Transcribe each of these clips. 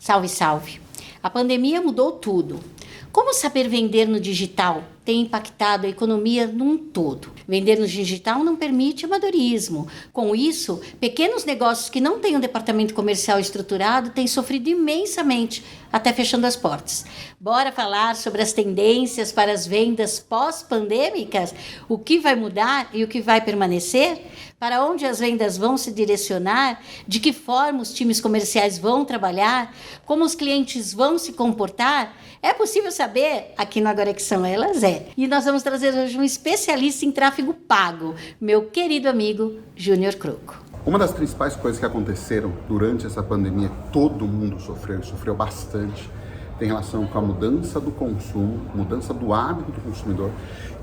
Salve, salve! A pandemia mudou tudo. Como saber vender no digital tem impactado a economia num todo? Vender no digital não permite amadorismo. Com isso, pequenos negócios que não têm um departamento comercial estruturado têm sofrido imensamente, até fechando as portas. Bora falar sobre as tendências para as vendas pós-pandêmicas? O que vai mudar e o que vai permanecer? Para onde as vendas vão se direcionar? De que forma os times comerciais vão trabalhar? Como os clientes vão se comportar? É possível saber? Aqui no Agora Que São Elas é. E nós vamos trazer hoje um especialista em tráfego pago, meu querido amigo Júnior Croco. Uma das principais coisas que aconteceram durante essa pandemia, todo mundo sofreu bastante, tem relação com a mudança do consumo, mudança do hábito do consumidor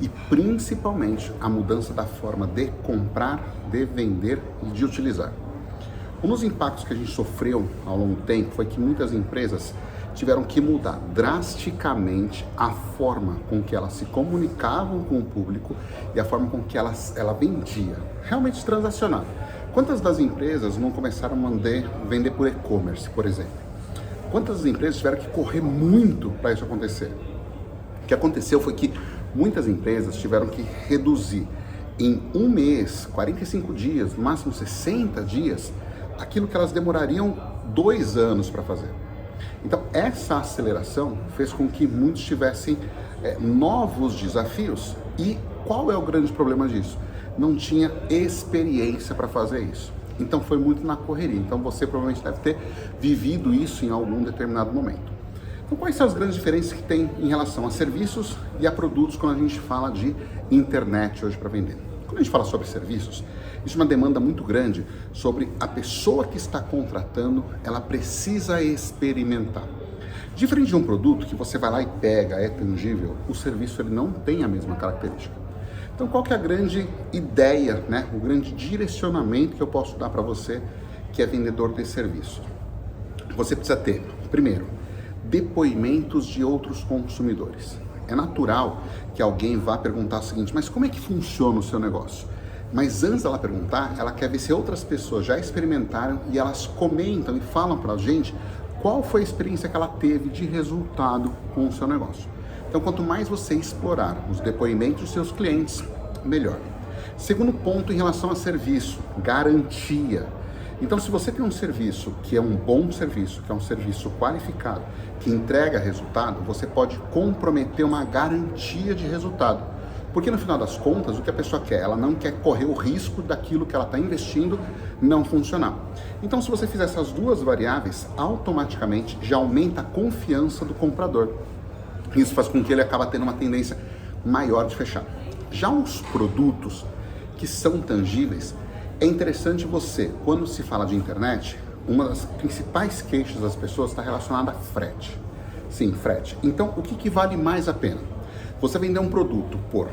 e principalmente a mudança da forma de comprar, de vender e de utilizar. Um dos impactos que a gente sofreu ao longo do tempo foi que muitas empresas tiveram que mudar drasticamente a forma com que elas se comunicavam com o público e a forma com que ela vendia, realmente transacionar. Quantas das empresas não começaram a vender por e-commerce, por exemplo? Quantas empresas tiveram que correr muito para isso acontecer? O que aconteceu foi que muitas empresas tiveram que reduzir em um mês, 45 dias, no máximo 60 dias, aquilo que elas demorariam 2 anos para fazer. Então, essa aceleração fez com que muitos tivessem novos desafios. E qual é o grande problema disso? Não tinha experiência para fazer isso. Então, foi muito na correria. Então, você provavelmente deve ter vivido isso em algum determinado momento. Então, quais são as grandes diferenças que tem em relação a serviços e a produtos quando a gente fala de internet hoje para vender? Quando a gente fala sobre serviços, existe uma demanda muito grande sobre a pessoa que está contratando, ela precisa experimentar. Diferente de um produto que você vai lá e pega, é tangível, o serviço ele não tem a mesma característica. Então qual que é a grande ideia, né? O grande direcionamento que eu posso dar para você que é vendedor de serviço? Você precisa ter, primeiro, depoimentos de outros consumidores. É natural que alguém vá perguntar o seguinte, mas como é que funciona o seu negócio? Mas antes dela perguntar, ela quer ver se outras pessoas já experimentaram e elas comentam e falam pra gente qual foi a experiência que ela teve de resultado com o seu negócio. Então, quanto mais você explorar os depoimentos dos seus clientes, melhor. Segundo ponto em relação a serviço, garantia. Então, se você tem um serviço que é um bom serviço, que é um serviço qualificado, que entrega resultado, você pode comprometer uma garantia de resultado. Porque no final das contas, o que a pessoa quer? Ela não quer correr o risco daquilo que ela está investindo não funcionar. Então, se você fizer essas duas variáveis, automaticamente já aumenta a confiança do comprador. Isso faz com que ele acabe tendo uma tendência maior de fechar. Já os produtos que são tangíveis, é interessante você, quando se fala de internet, uma das principais queixas das pessoas está relacionada a frete. Sim, frete. Então, o que vale mais a pena? Você vender um produto por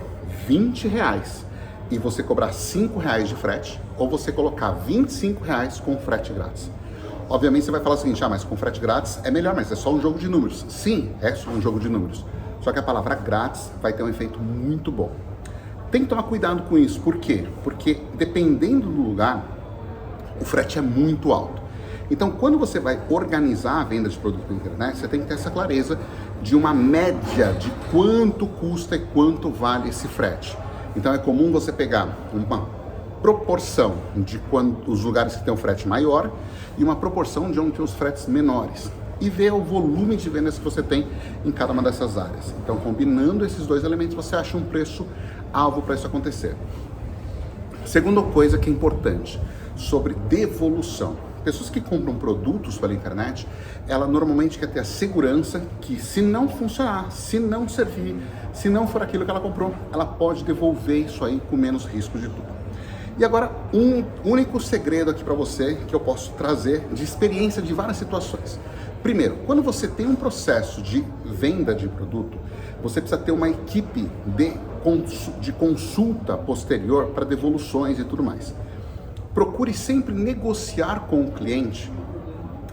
R$20 e você cobrar R$5 de frete, ou você colocar R$25 com frete grátis? Obviamente você vai falar o seguinte, mas com frete grátis é melhor, mas é só um jogo de números. Sim, é só um jogo de números. Só que a palavra grátis vai ter um efeito muito bom. Tem que tomar cuidado com isso. Por quê? Porque dependendo do lugar, o frete é muito alto. Então, quando você vai organizar a venda de produto na internet, você tem que ter essa clareza de uma média de quanto custa e quanto vale esse frete. Então, é comum você pegar uma proporção de os lugares que tem um frete maior e uma proporção de onde tem os fretes menores. E ver o volume de vendas que você tem em cada uma dessas áreas. Então, combinando esses dois elementos, você acha um preço-alvo para isso acontecer. Segunda coisa que é importante, sobre devolução. Pessoas que compram produtos pela internet, ela normalmente quer ter a segurança que se não funcionar, se não servir, se não for aquilo que ela comprou, ela pode devolver isso aí com menos risco de tudo. E agora, um único segredo aqui para você que eu posso trazer de experiência de várias situações. Primeiro, quando você tem um processo de venda de produto, você precisa ter uma equipe de consulta posterior para devoluções e tudo mais. Procure sempre negociar com o cliente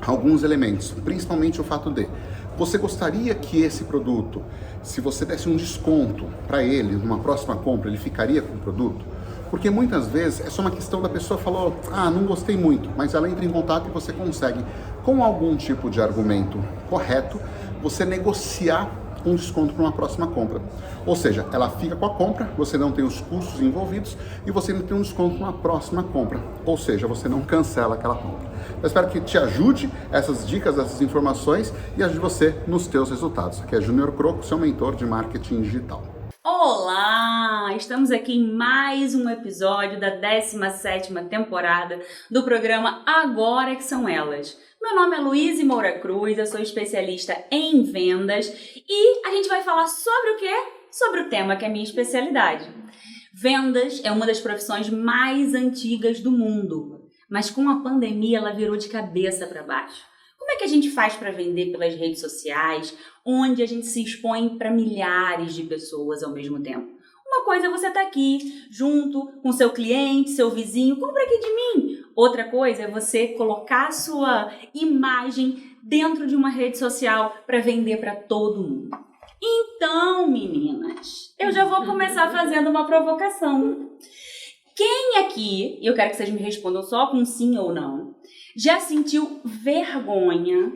alguns elementos, principalmente o fato de você gostaria que esse produto, se você desse um desconto para ele numa próxima compra, ele ficaria com o produto? Porque muitas vezes é só uma questão da pessoa falar, não gostei muito, mas ela entra em contato e você consegue, com algum tipo de argumento correto, você negociar um desconto para uma próxima compra. Ou seja, ela fica com a compra, você não tem os custos envolvidos e você não tem um desconto para uma próxima compra. Ou seja, você não cancela aquela compra. Eu espero que te ajude essas dicas, essas informações e ajude você nos teus resultados. Aqui é Júnior Croco, seu mentor de marketing digital. Olá! Estamos aqui em mais um episódio da 17ª temporada do programa Agora que São Elas. Meu nome é Luíse Moura Cruz, eu sou especialista em vendas e a gente vai falar sobre o quê? Sobre o tema que é a minha especialidade. Vendas é uma das profissões mais antigas do mundo, mas com a pandemia ela virou de cabeça para baixo. Como é que a gente faz para vender pelas redes sociais, onde a gente se expõe para milhares de pessoas ao mesmo tempo? Uma coisa é você estar aqui, junto com seu cliente, seu vizinho, compra aqui de mim. Outra coisa é você colocar a sua imagem dentro de uma rede social para vender para todo mundo. Então, meninas, eu já vou começar fazendo uma provocação. Quem aqui, e eu quero que vocês me respondam só com sim ou não, já sentiu vergonha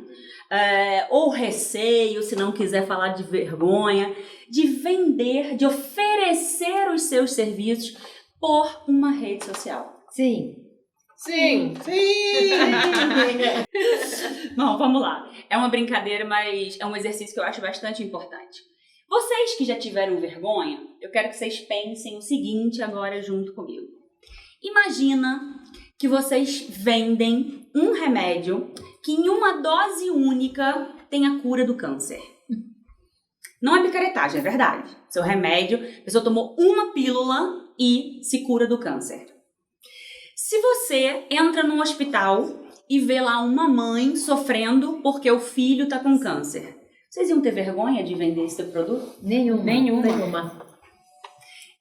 ou receio, se não quiser falar de vergonha, de vender, de oferecer os seus serviços por uma rede social? Sim. Sim. Bom, vamos lá. É uma brincadeira, mas é um exercício que eu acho bastante importante. Vocês que já tiveram vergonha, eu quero que vocês pensem o seguinte agora junto comigo. Imagina que vocês vendem um remédio que em uma dose única tem a cura do câncer. Não é picaretagem, é verdade. Seu remédio, a pessoa tomou uma pílula e se cura do câncer. Se você entra num hospital e vê lá uma mãe sofrendo porque o filho está com câncer, vocês iam ter vergonha de vender esse produto? Nenhuma.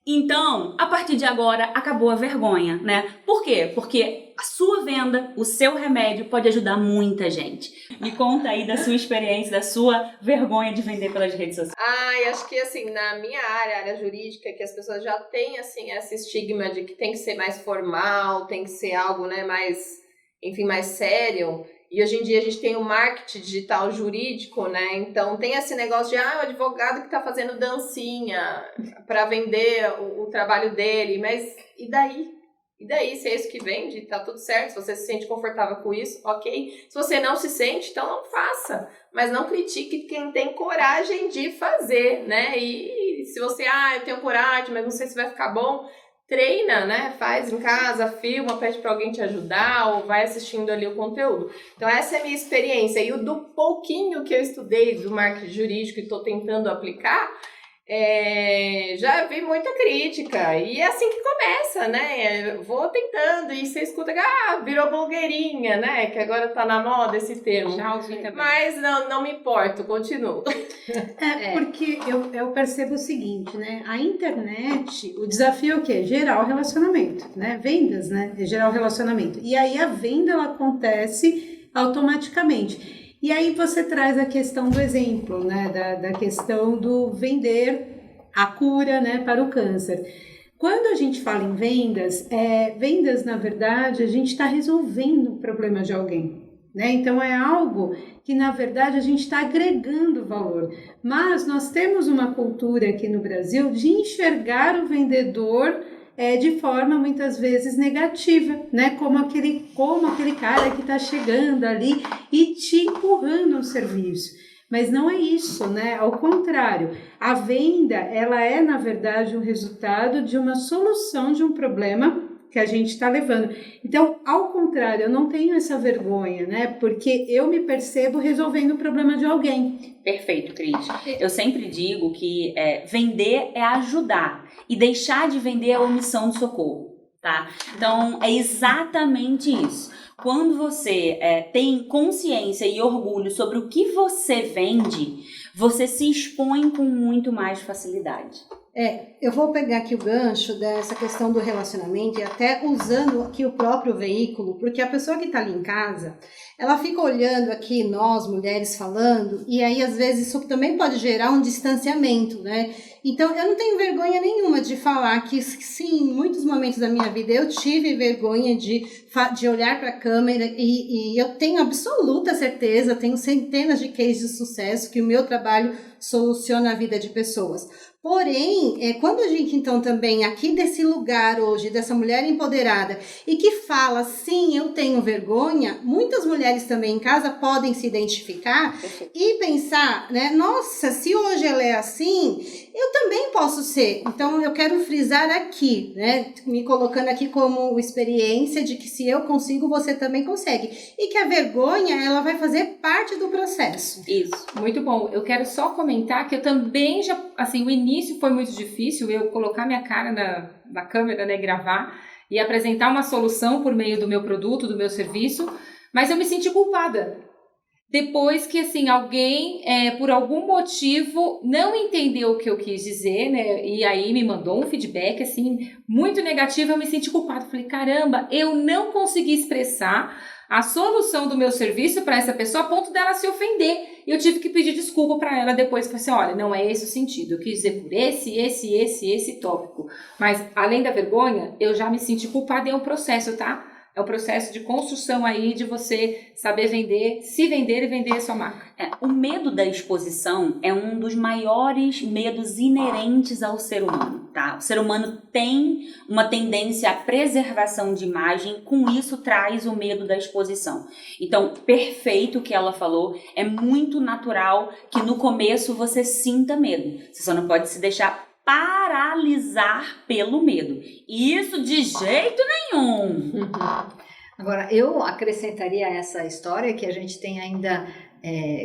Então, a partir de agora, acabou a vergonha, né? Por quê? Porque a sua venda, o seu remédio pode ajudar muita gente. Me conta aí da sua experiência, da sua vergonha de vender pelas redes sociais. Acho que assim, na minha área jurídica, que as pessoas já têm assim, esse estigma de que tem que ser mais formal, tem que ser algo, né, mais sério. E hoje em dia a gente tem o marketing digital jurídico, né? Então tem esse negócio de o advogado que tá fazendo dancinha para vender o trabalho dele, mas e daí? E daí, se é isso que vende, tá tudo certo, se você se sente confortável com isso, ok. Se você não se sente, então não faça. Mas não critique quem tem coragem de fazer, né? E se você, eu tenho coragem, mas não sei se vai ficar bom, treina, né? Faz em casa, filma, pede para alguém te ajudar ou vai assistindo ali o conteúdo. Então essa é a minha experiência. E o do pouquinho que eu estudei do marketing jurídico e estou tentando aplicar, já vi muita crítica. E é assim que começa, né? Vou tentando e você escuta que virou blogueirinha, né? Que agora tá na moda esse termo. Já ouvi também. Mas não me importo, continuo. Porque eu percebo o seguinte, né? A internet, o desafio é o quê? Gerar o relacionamento, né? Vendas, né? É gerar o relacionamento. E aí a venda, ela acontece automaticamente. E aí você traz a questão do exemplo, né? Da questão do vender a cura, né? Para o câncer. Quando a gente fala em vendas, vendas, na verdade, a gente está resolvendo o problema de alguém. Né? Então é algo que na verdade a gente está agregando valor, mas nós temos uma cultura aqui no Brasil de enxergar o vendedor de forma muitas vezes negativa, né? Como aquele cara que está chegando ali e te empurrando um serviço. Mas não é isso, né? Ao contrário, a venda, ela é na verdade um resultado de uma solução de um problema que a gente está levando. Então, ao contrário, eu não tenho essa vergonha, né? Porque eu me percebo resolvendo o problema de alguém. Perfeito, Cris. Eu sempre digo que vender é ajudar e deixar de vender é omissão de socorro. tá? Então, é exatamente isso. Quando você tem consciência e orgulho sobre o que você vende, você se expõe com muito mais facilidade. Eu vou pegar aqui o gancho dessa questão do relacionamento e até usando aqui o próprio veículo, porque a pessoa que está ali em casa, ela fica olhando aqui nós, mulheres, falando, e aí às vezes isso também pode gerar um distanciamento, né? Então eu não tenho vergonha nenhuma de falar que sim, em muitos momentos da minha vida eu tive vergonha de olhar para a câmera e eu tenho absoluta certeza, tenho centenas de cases de sucesso que o meu trabalho soluciona a vida de pessoas. Porém, quando a gente então também aqui desse lugar hoje, dessa mulher empoderada e que fala, sim, eu tenho vergonha, muitas mulheres também em casa podem se identificar e pensar, né, nossa, se hoje ela é assim, eu também posso ser. Então eu quero frisar aqui, né, me colocando aqui como experiência de que se eu consigo, você também consegue. E que a vergonha, ela vai fazer parte do processo. Isso. Muito bom. Eu quero só comentar que eu também já, assim, o início foi muito difícil, eu colocar minha cara na câmera, né, gravar e apresentar uma solução por meio do meu produto, do meu serviço, mas eu me senti culpada. Depois que, assim, alguém, por algum motivo, não entendeu o que eu quis dizer, né, e aí me mandou um feedback, assim, muito negativo, eu me senti culpada. Falei, caramba, eu não consegui expressar a solução do meu serviço para essa pessoa a ponto dela se ofender. E eu tive que pedir desculpa para ela depois. Falei assim, olha, não é esse o sentido. Eu quis dizer por esse tópico. Mas, além da vergonha, eu já me senti culpada e é um processo, tá? É um processo de construção aí de você saber vender, se vender e vender a sua marca. O medo da exposição é um dos maiores medos inerentes ao ser humano, tá? O ser humano tem uma tendência à preservação de imagem, com isso traz o medo da exposição. Então, perfeito o que ela falou, é muito natural que no começo você sinta medo. Você só não pode se deixar paralisar pelo medo. Isso de jeito nenhum. Agora, eu acrescentaria a essa história que a gente tem ainda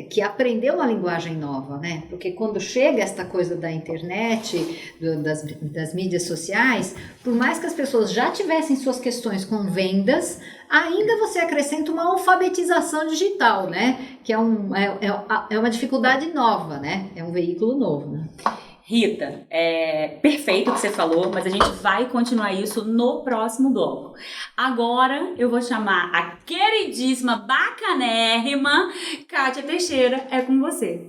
que aprender uma linguagem nova, né? Porque quando chega esta coisa da internet, das mídias sociais, por mais que as pessoas já tivessem suas questões com vendas, ainda você acrescenta uma alfabetização digital, né? Que é uma dificuldade nova, né? É um veículo novo, né? Rita, perfeito o que você falou, mas a gente vai continuar isso no próximo bloco. Agora eu vou chamar a queridíssima, bacanérrima Kátia Teixeira, é com você.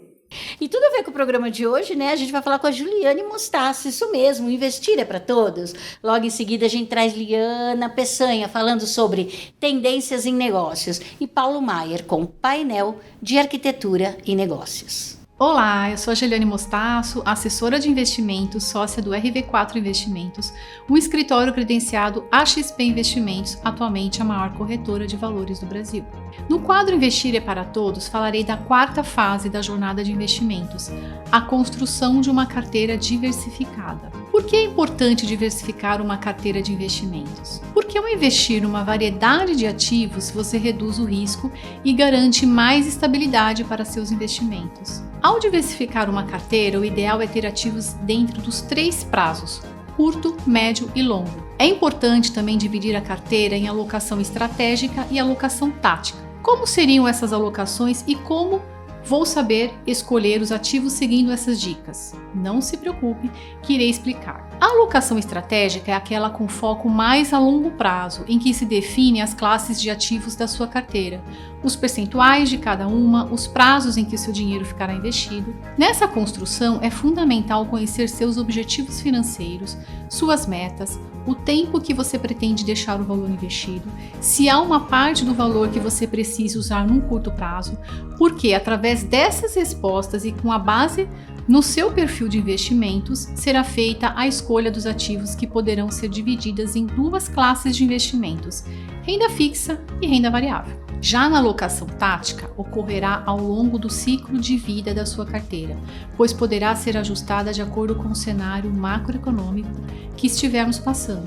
E tudo a ver com o programa de hoje, né? A gente vai falar com a Juliane Mostaço, isso mesmo, investir é para todos. Logo em seguida a gente traz Liana Peçanha falando sobre tendências em negócios e Paulo Maier com painel de arquitetura e negócios. Olá, eu sou a Juliane Mostaço, assessora de investimentos, sócia do RV4 Investimentos, um escritório credenciado AXP Investimentos, atualmente a maior corretora de valores do Brasil. No quadro Investir é para Todos, falarei da quarta fase da jornada de investimentos, a construção de uma carteira diversificada. Por que é importante diversificar uma carteira de investimentos? Porque ao investir numa variedade de ativos, você reduz o risco e garante mais estabilidade para seus investimentos. Ao diversificar uma carteira, o ideal é ter ativos dentro dos 3 prazos: curto, médio e longo. É importante também dividir a carteira em alocação estratégica e alocação tática. Como seriam essas alocações e como vou saber escolher os ativos seguindo essas dicas? Não se preocupe, que irei explicar. A alocação estratégica é aquela com foco mais a longo prazo, em que se define as classes de ativos da sua carteira, os percentuais de cada uma, os prazos em que seu dinheiro ficará investido. Nessa construção é fundamental conhecer seus objetivos financeiros, suas metas, o tempo que você pretende deixar o valor investido, se há uma parte do valor que você precisa usar num curto prazo, porque através dessas respostas e com a base no seu perfil de investimentos, será feita a escolha dos ativos que poderão ser divididas em 2 classes de investimentos, renda fixa e renda variável. Já na alocação tática, ocorrerá ao longo do ciclo de vida da sua carteira, pois poderá ser ajustada de acordo com o cenário macroeconômico que estivermos passando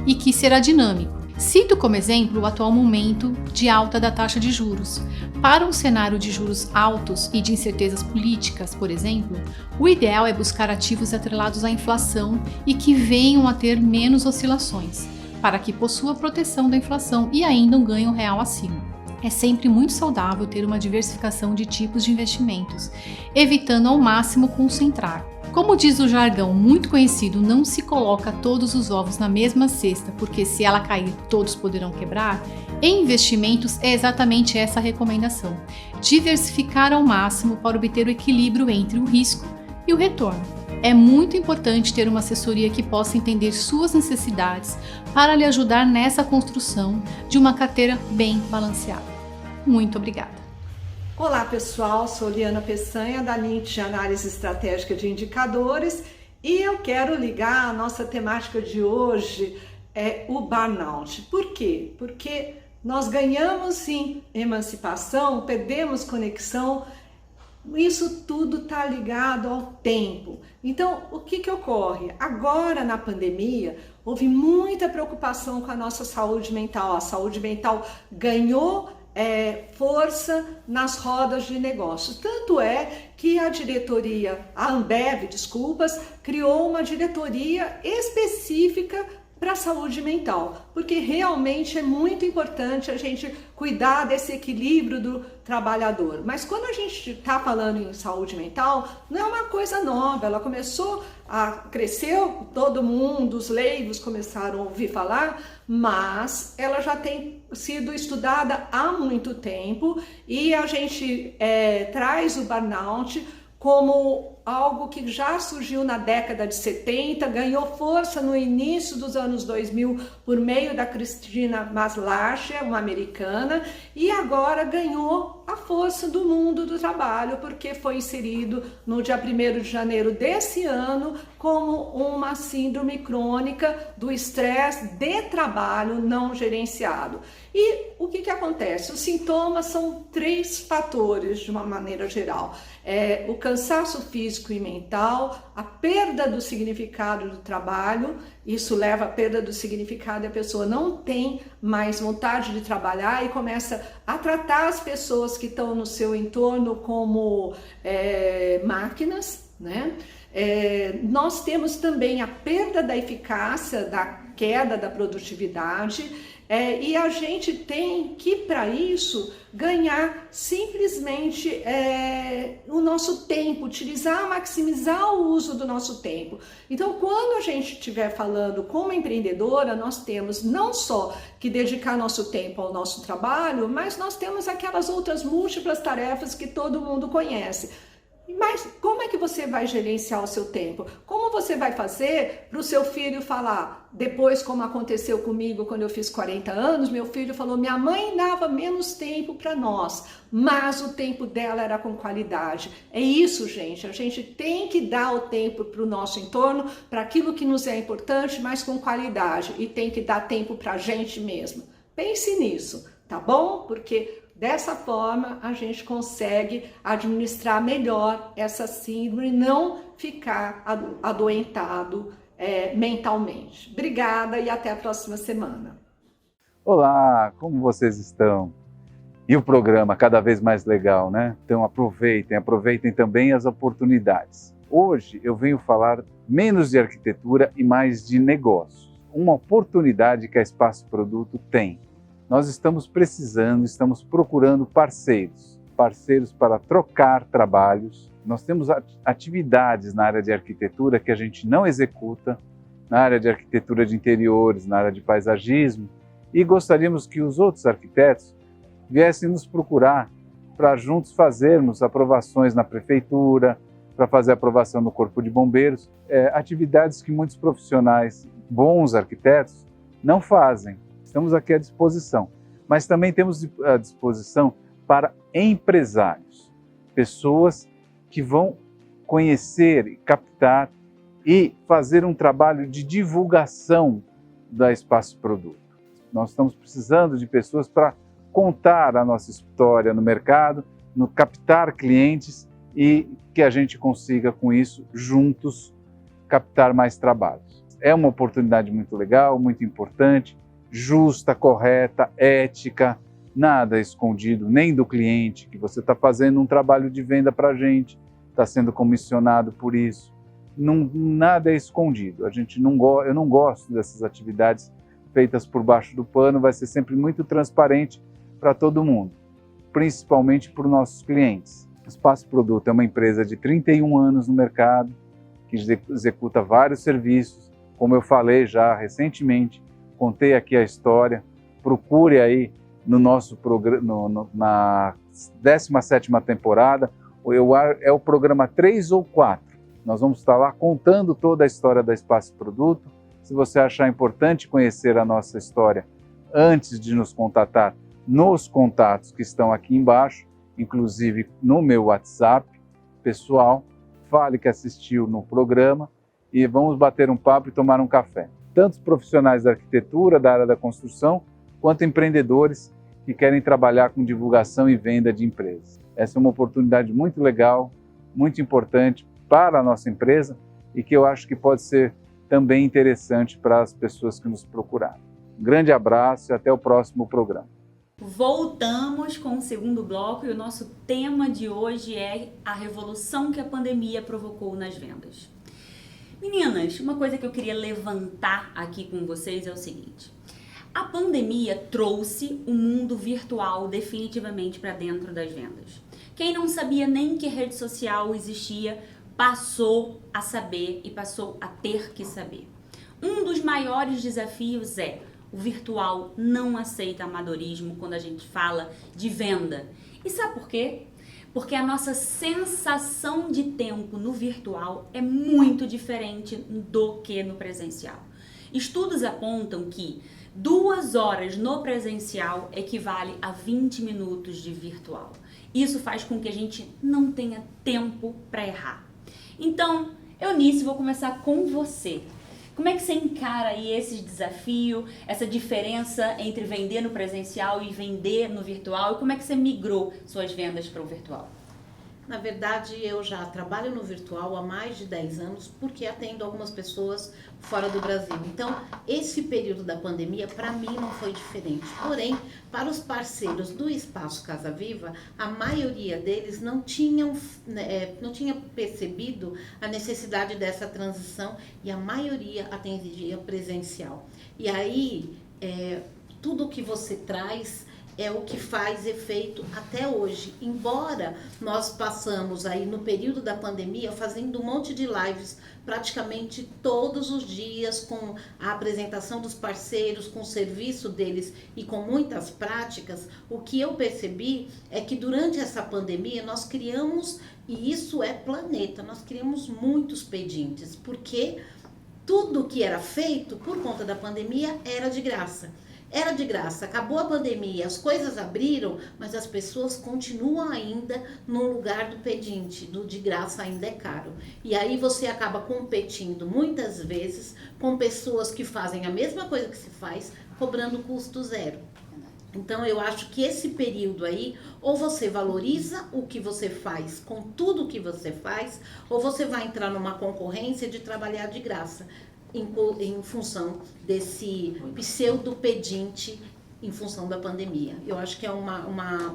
e que será dinâmico. Cito como exemplo o atual momento de alta da taxa de juros. Para um cenário de juros altos e de incertezas políticas, por exemplo, o ideal é buscar ativos atrelados à inflação e que venham a ter menos oscilações. para que possua proteção da inflação e ainda um ganho real acima. É sempre muito saudável ter uma diversificação de tipos de investimentos, evitando ao máximo concentrar. Como diz o jargão muito conhecido, não se coloca todos os ovos na mesma cesta, porque se ela cair, todos poderão quebrar. Em investimentos é exatamente essa a recomendação: diversificar ao máximo para obter o equilíbrio entre o risco e o retorno. É muito importante ter uma assessoria que possa entender suas necessidades para lhe ajudar nessa construção de uma carteira bem balanceada. Muito obrigada! Olá pessoal, sou Liana Peçanha da Nint de Análise Estratégica de Indicadores e eu quero ligar a nossa temática de hoje o burnout. Por quê? Porque nós ganhamos sim emancipação, perdemos conexão, isso tudo está ligado ao tempo. Então, o que ocorre? Agora na pandemia, houve muita preocupação com a nossa saúde mental. A saúde mental ganhou força nas rodas de negócios. Tanto é que a Ambev, criou uma diretoria específica para a saúde mental, porque realmente é muito importante a gente cuidar desse equilíbrio do trabalhador. Mas quando a gente está falando em saúde mental, não é uma coisa nova, ela cresceu, todo mundo, os leigos começaram a ouvir falar, mas ela já tem sido estudada há muito tempo e a gente traz o burnout como algo que já surgiu na década de 70, ganhou força no início dos anos 2000 por meio da Christina Maslach, uma americana, e agora ganhou a força do mundo do trabalho, porque foi inserido no dia 1º de janeiro desse ano como uma síndrome crônica do estresse de trabalho não gerenciado. E o que acontece? Os sintomas são 3 fatores de uma maneira geral. O cansaço físico e mental, a perda do significado do trabalho, isso leva à perda do significado e a pessoa não tem mais vontade de trabalhar e começa a tratar as pessoas que estão no seu entorno como máquinas, né? Nós temos também a perda da eficácia, da queda da produtividade, e a gente tem que, para isso, ganhar simplesmente o nosso tempo, maximizar o uso do nosso tempo. Então, quando a gente estiver falando como empreendedora, nós temos não só que dedicar nosso tempo ao nosso trabalho, mas nós temos aquelas outras múltiplas tarefas que todo mundo conhece. Mas como é que você vai gerenciar o seu tempo? Como você vai fazer para o seu filho falar, depois como aconteceu comigo quando eu fiz 40 anos, meu filho falou, minha mãe dava menos tempo para nós, mas o tempo dela era com qualidade. É isso, gente, a gente tem que dar o tempo para o nosso entorno, para aquilo que nos é importante, mas com qualidade, e tem que dar tempo para a gente mesmo. Pense nisso, tá bom? Porque dessa forma, a gente consegue administrar melhor essa síndrome e não ficar adoentado mentalmente. Obrigada e até a próxima semana. Olá, como vocês estão? E o programa cada vez mais legal, né? Então aproveitem também as oportunidades. Hoje eu venho falar menos de arquitetura e mais de negócios. Uma oportunidade que a Espaço Produto tem. Nós estamos procurando parceiros para trocar trabalhos. Nós temos atividades na área de arquitetura que a gente não executa, na área de arquitetura de interiores, na área de paisagismo, e gostaríamos que os outros arquitetos viessem nos procurar para juntos fazermos aprovações na prefeitura, para fazer aprovação no Corpo de Bombeiros, atividades que muitos profissionais, bons arquitetos, não fazem. Estamos aqui à disposição, mas também temos à disposição para empresários, pessoas que vão conhecer, captar e fazer um trabalho de divulgação da Espaço Produto. Nós estamos precisando de pessoas para contar a nossa história no mercado, captar clientes e que a gente consiga, com isso, juntos, captar mais trabalhos. É uma oportunidade muito legal, muito importante, justa, correta, ética, nada escondido, nem do cliente, que você está fazendo um trabalho de venda para a gente, está sendo comissionado por isso. Nada é escondido. Eu não gosto dessas atividades feitas por baixo do pano, vai ser sempre muito transparente para todo mundo, principalmente para os nossos clientes. Espaço Produto é uma empresa de 31 anos no mercado, que executa vários serviços, como eu falei já recentemente, contei aqui a história, procure aí no nosso programa, na 17ª temporada, é o programa 3 ou 4. Nós vamos estar lá contando toda a história da Espaço Produto. Se você achar importante conhecer a nossa história antes de nos contatar, nos contatos que estão aqui embaixo, inclusive no meu WhatsApp pessoal, fale que assistiu no programa e vamos bater um papo e tomar um café. Tanto os profissionais da arquitetura, da área da construção, quanto empreendedores que querem trabalhar com divulgação e venda de empresas. Essa é uma oportunidade muito legal, muito importante para a nossa empresa e que eu acho que pode ser também interessante para as pessoas que nos procuraram. Um grande abraço e até o próximo programa. Voltamos com o segundo bloco e o nosso tema de hoje é a revolução que a pandemia provocou nas vendas. Meninas, uma coisa que eu queria levantar aqui com vocês é o seguinte: a pandemia trouxe o mundo virtual definitivamente para dentro das vendas. Quem não sabia nem que rede social existia, passou a saber e passou a ter que saber. Um dos maiores desafios é: o virtual não aceita amadorismo quando a gente fala de venda. E sabe por quê? Porque a nossa sensação de tempo no virtual é muito diferente do que no presencial. Estudos apontam que 2 horas no presencial equivale a 20 minutos de virtual. Isso faz com que a gente não tenha tempo para errar. Então, Eunice, vou começar com você. Como é que você encara aí esse desafio, essa diferença entre vender no presencial e vender no virtual? E como é que você migrou suas vendas para o virtual? Na verdade, eu já trabalho no virtual há mais de 10 anos porque atendo algumas pessoas fora do Brasil. Então, esse período da pandemia, para mim, não foi diferente. Porém, para os parceiros do Espaço Casa Viva, a maioria deles não tinha percebido a necessidade dessa transição e a maioria atendia presencial. E aí, tudo que você traz é o que faz efeito até hoje. Embora nós passamos aí no período da pandemia fazendo um monte de lives praticamente todos os dias com a apresentação dos parceiros, com o serviço deles e com muitas práticas, o que eu percebi é que durante essa pandemia nós criamos, e isso é planeta, nós criamos muitos pedintes, porque tudo que era feito por conta da pandemia era de graça. Era de graça, acabou a pandemia, as coisas abriram, mas as pessoas continuam ainda no lugar do pedinte, do de graça ainda é caro. E aí você acaba competindo muitas vezes com pessoas que fazem a mesma coisa que se faz, cobrando custo zero. Então eu acho que esse período aí, ou você valoriza o que você faz com tudo que você faz, ou você vai entrar numa concorrência de trabalhar de graça. Em função desse pseudo pedinte em função da pandemia. Eu acho que é um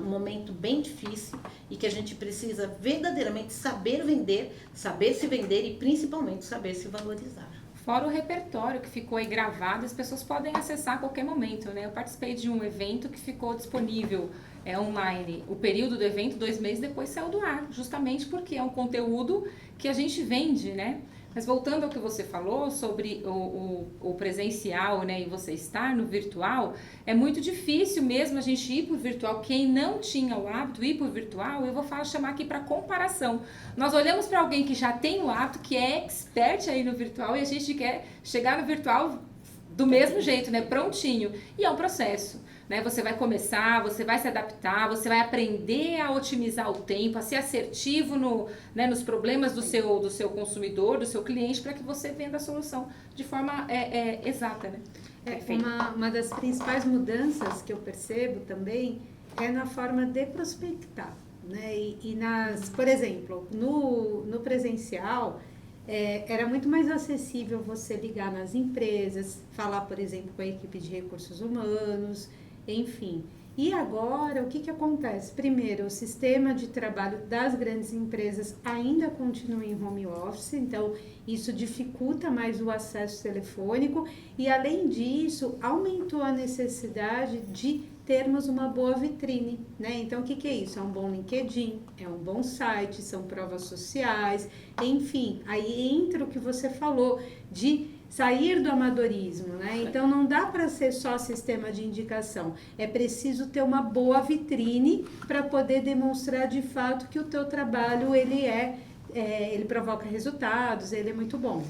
momento bem difícil e que a gente precisa verdadeiramente saber vender, saber se vender e principalmente saber se valorizar. Fora o repertório que ficou aí gravado, as pessoas podem acessar a qualquer momento, né? Eu participei de um evento que ficou disponível online. O período do evento, 2 meses depois, saiu do ar, justamente porque é um conteúdo que a gente vende, né? Mas voltando ao que você falou sobre o presencial, né, e você estar no virtual, é muito difícil mesmo a gente ir para o virtual. Quem não tinha o hábito, ir para o virtual, eu vou chamar aqui para comparação. Nós olhamos para alguém que já tem o hábito, que é expert aí no virtual, e a gente quer chegar no virtual do mesmo jeito, né, prontinho. E é um processo. Né? Você vai começar, você vai se adaptar, você vai aprender a otimizar o tempo, a ser assertivo nos problemas do seu consumidor, do seu cliente, para que você venda a solução de forma exata. Né? Uma das principais mudanças que eu percebo também é na forma de prospectar. Né? Por exemplo, no presencial, era muito mais acessível você ligar nas empresas, falar, por exemplo, com a equipe de recursos humanos, enfim. E agora, o que acontece? Primeiro, o sistema de trabalho das grandes empresas ainda continua em home office, então isso dificulta mais o acesso telefônico e, além disso, aumentou a necessidade de termos uma boa vitrine, né? Então, o que é isso? É um bom LinkedIn, é um bom site, são provas sociais, enfim, aí entra o que você falou de sair do amadorismo, né? Então não dá para ser só sistema de indicação, é preciso ter uma boa vitrine para poder demonstrar de fato que o teu trabalho ele provoca resultados, ele é muito bom.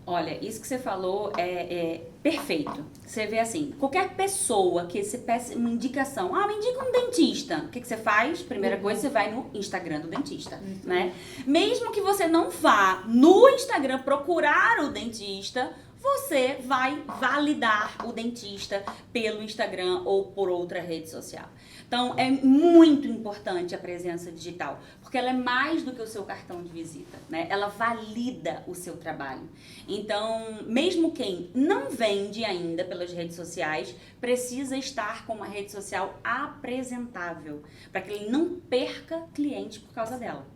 Olha, isso que você falou é perfeito. Você vê assim, qualquer pessoa que você peça uma indicação, me indica um dentista. O que você faz? Primeira coisa, você vai no Instagram do dentista, né? Mesmo que você não vá no Instagram procurar o dentista, você vai validar o dentista pelo Instagram ou por outra rede social. Então, é muito importante a presença digital, porque ela é mais do que o seu cartão de visita, né? Ela valida o seu trabalho. Então, mesmo quem não vende ainda pelas redes sociais, precisa estar com uma rede social apresentável, para que ele não perca cliente por causa dela.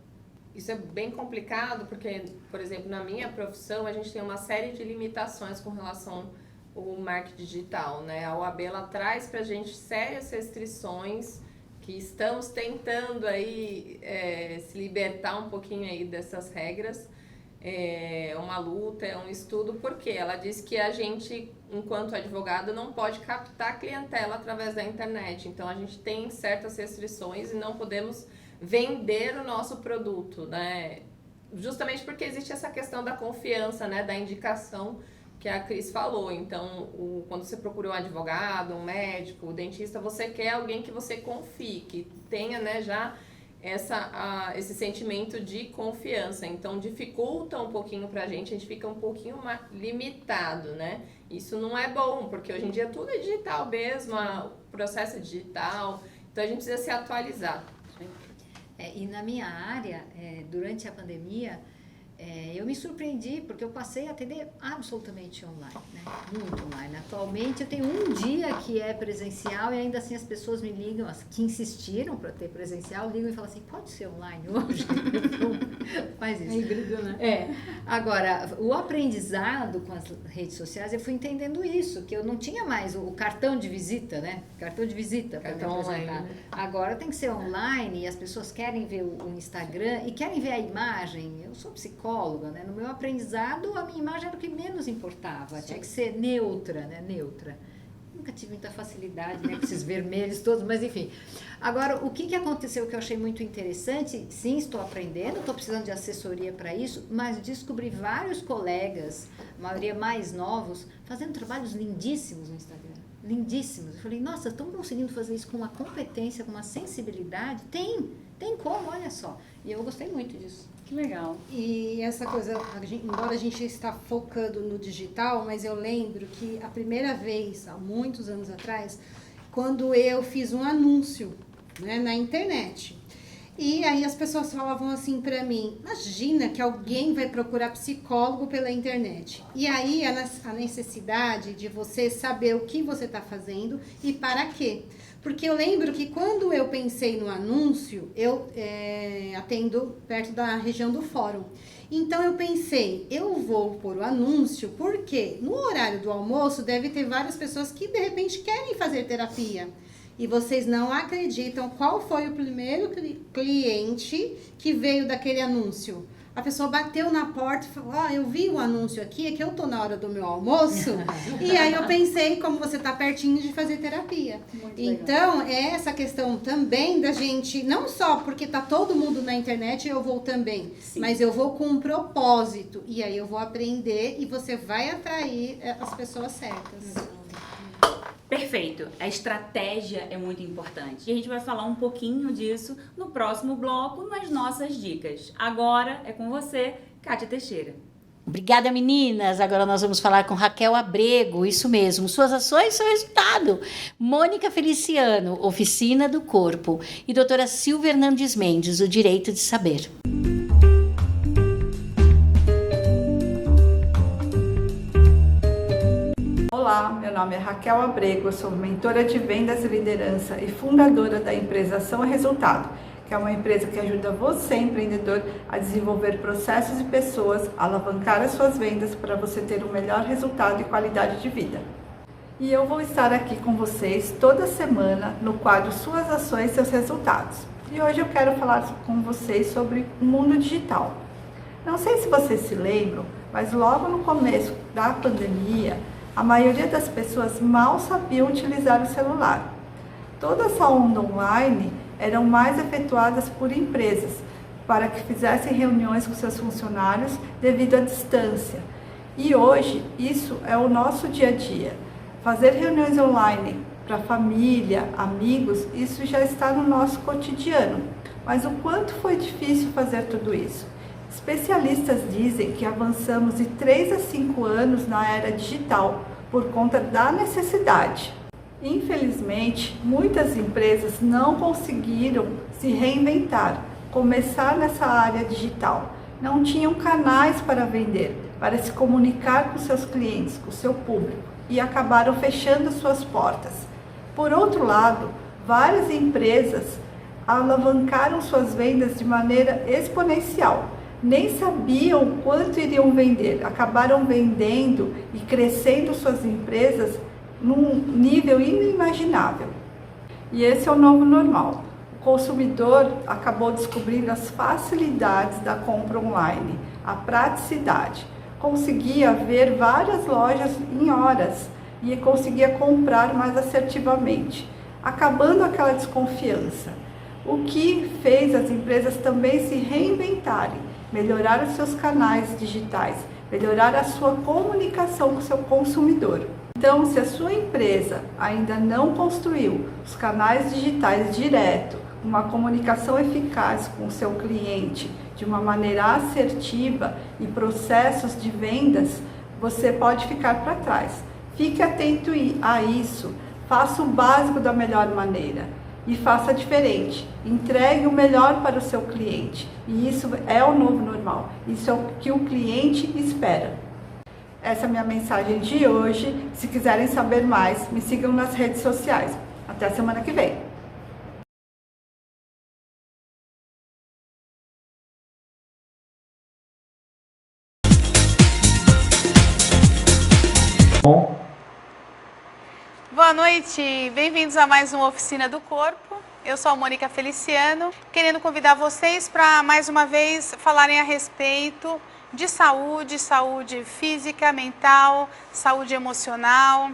Isso é bem complicado, porque, por exemplo, na minha profissão, a gente tem uma série de limitações com relação ao marketing digital, né? A OAB, ela traz pra gente sérias restrições que estamos tentando aí se libertar um pouquinho aí dessas regras. É uma luta, é um estudo, porque ela diz que a gente, enquanto advogado, não pode captar clientela através da internet. Então, a gente tem certas restrições e não podemos vender o nosso produto, né? Justamente porque existe essa questão da confiança, né? Da indicação que a Cris falou. Então, quando você procura um advogado, um médico, um dentista, você quer alguém que você confie, que tenha, né, já esse sentimento de confiança. Então, dificulta um pouquinho pra gente, a gente fica um pouquinho mais limitado, né? Isso não é bom, porque hoje em dia tudo é digital mesmo, o processo é digital, então a gente precisa se atualizar. E na minha área, durante a pandemia, eu me surpreendi porque eu passei a atender absolutamente online, né? Muito online. Atualmente eu tenho um dia que é presencial e ainda assim as pessoas me ligam, as que insistiram para ter presencial, ligam e falam assim, pode ser online hoje? Faz isso. É híbrido, né? Agora, o aprendizado com as redes sociais, eu fui entendendo isso, que eu não tinha mais o cartão de visita, né? Cartão de visita para me apresentar. Online. Agora tem que ser online e as pessoas querem ver o Instagram e querem ver a imagem. Eu sou psicóloga, né? No meu aprendizado, a minha imagem era o que menos importava. Tinha que ser neutra, né? Neutra. Nunca tive muita facilidade, né? Com esses vermelhos todos, mas enfim. Agora, o que aconteceu que eu achei muito interessante? Sim, estou aprendendo, estou precisando de assessoria para isso, mas descobri vários colegas, a maioria mais novos, fazendo trabalhos lindíssimos no Instagram. Lindíssimos. Eu falei, nossa, estão conseguindo fazer isso com uma competência, com uma sensibilidade? Tem como, olha só. E eu gostei muito disso. Que legal. E essa coisa, embora a gente está focando no digital, mas eu lembro que a primeira vez, há muitos anos atrás, quando eu fiz um anúncio, né, na internet. E aí as pessoas falavam assim pra mim, imagina que alguém vai procurar psicólogo pela internet. E aí a necessidade de você saber o que você está fazendo e para quê. Porque eu lembro que quando eu pensei no anúncio, eu atendo perto da região do fórum. Então eu pensei, eu vou pôr o anúncio porque no horário do almoço deve ter várias pessoas que de repente querem fazer terapia. E vocês não acreditam qual foi o primeiro cliente que veio daquele anúncio. A pessoa bateu na porta e falou, eu vi o anúncio aqui, é que eu tô na hora do meu almoço. E aí eu pensei, como você tá pertinho de fazer terapia. Então, é essa questão também da gente, não só porque tá todo mundo na internet, eu vou também. Sim. Mas eu vou com um propósito. E aí eu vou aprender e você vai atrair as pessoas certas. Perfeito. A estratégia é muito importante. E a gente vai falar um pouquinho disso no próximo bloco, nas nossas dicas. Agora é com você, Kátia Teixeira. Obrigada, meninas. Agora nós vamos falar com Raquel Abrego. Isso mesmo, suas ações, seu resultado. Mônica Feliciano, Oficina do Corpo. E doutora Silvia Hernandes Mendes, o Direito de Saber. Olá Olá, meu nome é Raquel Abrego, eu sou mentora de vendas e liderança e fundadora da empresa Ação e Resultado, que é uma empresa que ajuda você, empreendedor, a desenvolver processos e pessoas, a alavancar as suas vendas para você ter o melhor resultado e qualidade de vida. E eu vou estar aqui com vocês toda semana no quadro Suas Ações, Seus Resultados. E hoje eu quero falar com vocês sobre o mundo digital. Não sei se vocês se lembram, mas logo no começo da pandemia, a maioria das pessoas mal sabiam utilizar o celular. Toda essa onda online eram mais efetuadas por empresas para que fizessem reuniões com seus funcionários devido à distância. E hoje isso é o nosso dia a dia. Fazer reuniões online para família, amigos, isso já está no nosso cotidiano. Mas o quanto foi difícil fazer tudo isso? Especialistas dizem que avançamos de 3 a 5 anos na era digital por conta da necessidade. Infelizmente, muitas empresas não conseguiram se reinventar, começar nessa área digital. Não tinham canais para vender, para se comunicar com seus clientes, com seu público, e acabaram fechando suas portas. Por outro lado, várias empresas alavancaram suas vendas de maneira exponencial. Nem sabiam quanto iriam vender, acabaram vendendo e crescendo suas empresas num nível inimaginável. E esse é o novo normal. O consumidor acabou descobrindo as facilidades da compra online, a praticidade. Conseguia ver várias lojas em horas e conseguia comprar mais assertivamente, acabando aquela desconfiança. O que fez as empresas também se reinventarem, melhorar os seus canais digitais, melhorar a sua comunicação com o seu consumidor. Então, se a sua empresa ainda não construiu os canais digitais direto, uma comunicação eficaz com o seu cliente, de uma maneira assertiva e processos de vendas, você pode ficar para trás. Fique atento a isso, faça o básico da melhor maneira e faça diferente. Entregue o melhor para o seu cliente. E isso é o novo normal. Isso é o que o cliente espera. Essa é a minha mensagem de hoje. Se quiserem saber mais, me sigam nas redes sociais. Até a semana que vem. Boa noite, bem-vindos a mais uma Oficina do Corpo. Eu sou a Mônica Feliciano, querendo convidar vocês para mais uma vez falarem a respeito de saúde, saúde física, mental, saúde emocional,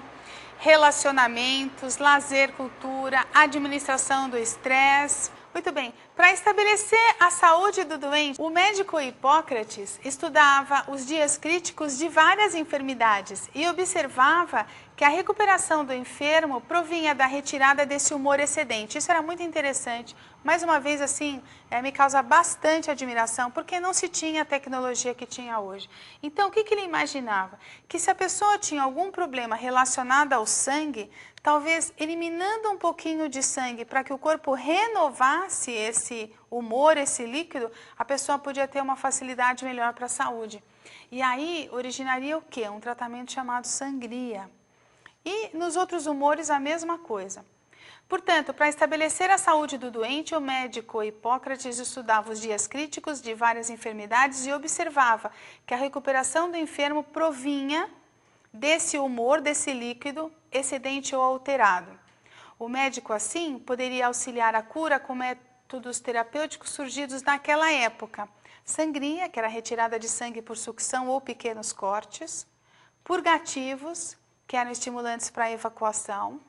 relacionamentos, lazer, cultura, administração do estresse. Muito bem, para estabelecer a saúde do doente, o médico Hipócrates estudava os dias críticos de várias enfermidades e observava que a recuperação do enfermo provinha da retirada desse humor excedente. Isso era muito interessante. Mais uma vez, assim, me causa bastante admiração, porque não se tinha a tecnologia que tinha hoje. Então, o que ele imaginava? Que se a pessoa tinha algum problema relacionado ao sangue, talvez eliminando um pouquinho de sangue para que o corpo renovasse esse humor, esse líquido, a pessoa podia ter uma facilidade melhor para a saúde. E aí originaria o quê? Um tratamento chamado sangria. E nos outros humores a mesma coisa. Portanto, para estabelecer a saúde do doente, o médico Hipócrates estudava os dias críticos de várias enfermidades e observava que a recuperação do enfermo provinha desse humor, desse líquido excedente ou alterado. O médico, assim, poderia auxiliar a cura com métodos terapêuticos surgidos naquela época. Sangria, que era a retirada de sangue por sucção ou pequenos cortes, purgativos, que eram estimulantes para a evacuação,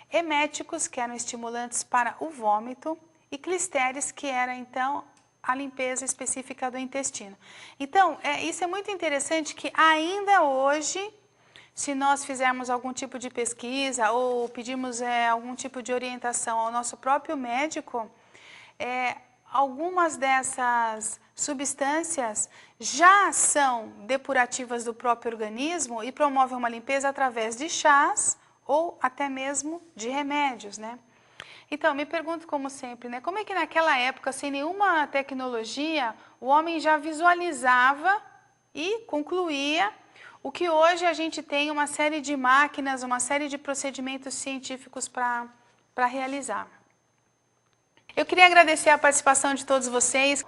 eméticos, que eram estimulantes para o vômito, e clisteres, que era, então, a limpeza específica do intestino. Então, isso é muito interessante que ainda hoje, se nós fizermos algum tipo de pesquisa ou pedirmos algum tipo de orientação ao nosso próprio médico, algumas dessas substâncias já são depurativas do próprio organismo e promovem uma limpeza através de chás ou até mesmo de remédios, né? Então, me pergunto como sempre, né? Como é que naquela época, sem nenhuma tecnologia, o homem já visualizava e concluía o que hoje a gente tem uma série de máquinas, uma série de procedimentos científicos para realizar. Eu queria agradecer a participação de todos vocês